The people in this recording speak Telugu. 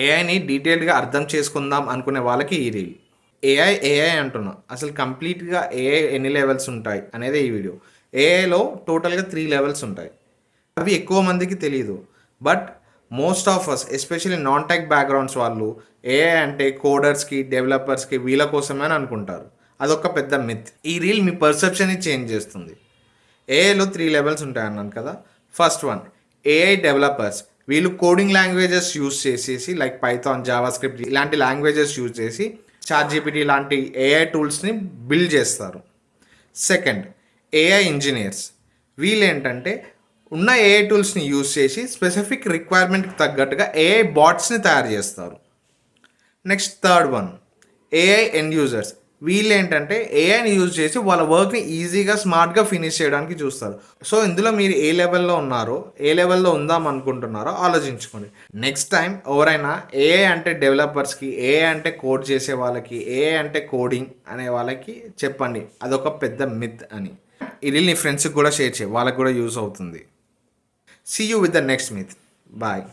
ఏఐని డీటెయిల్డ్గా అర్థం చేసుకుందాం అనుకునే వాళ్ళకి ఈ రీల్. ఏఐ అంటున్నా, అసలు కంప్లీట్గా ఏఐ ఎన్ని లెవెల్స్ ఉంటాయి అనేది ఈ వీడియో. ఏఐలో టోటల్గా 3 లెవెల్స్ ఉంటాయి. అవి ఎక్కువ మందికి తెలియదు. But most of us especially non tech backgrounds వాళ్ళు ఏఐ అంటే కోడర్స్కి, డెవలపర్స్కి, వీళ్ళ కోసమే అని అనుకుంటారు. అదొక పెద్ద మిత్. ఈ రీల్ మీ పర్సెప్షన్ని చేంజ్ చేస్తుంది. ఏఐలో 3 లెవెల్స్ ఉంటాయి అన్నాను కదా. First one, AI developers. వీళ్ళు కోడింగ్ లాంగ్వేజెస్ యూజ్ చేసేసి లైక్ పైథాన్, జావా స్క్రిప్ట్ ఇలాంటి లాంగ్వేజెస్ యూజ్ చేసి చాట్‌జీపీటీ లాంటి ఏఐ టూల్స్ని బిల్డ్ చేస్తారు. Second, AI engineers. వీళ్ళేంటంటే ఉన్న ఏఐ టూల్స్ని యూజ్ చేసి స్పెసిఫిక్ రిక్వైర్మెంట్కి తగ్గట్టుగా ఏఐ బాట్స్ని తయారు చేస్తారు. Next third one, AI end users. వీళ్ళు ఏంటంటే ఏఐని యూజ్ చేసి వాళ్ళ వర్క్ని ఈజీగా స్మార్ట్గా ఫినిష్ చేయడానికి చూస్తారు. సో ఇందులో మీరు ఏ లెవెల్లో ఉన్నారో, ఏ లెవెల్లో ఉందాం అనుకుంటున్నారో ఆలోచించుకోండి. నెక్స్ట్ టైం ఎవరైనా ఏఐ అంటే డెవలపర్స్కి, ఏఐ అంటే కోడ్ చేసే వాళ్ళకి, ఏఐ అంటే కోడింగ్ అనే వాళ్ళకి చెప్పండి అదొక పెద్ద మిత్ అని. ఇది నీ ఫ్రెండ్స్కి కూడా షేర్ చేయి, వాళ్ళకి కూడా యూస్ అవుతుంది. See you with the next myth. Bye.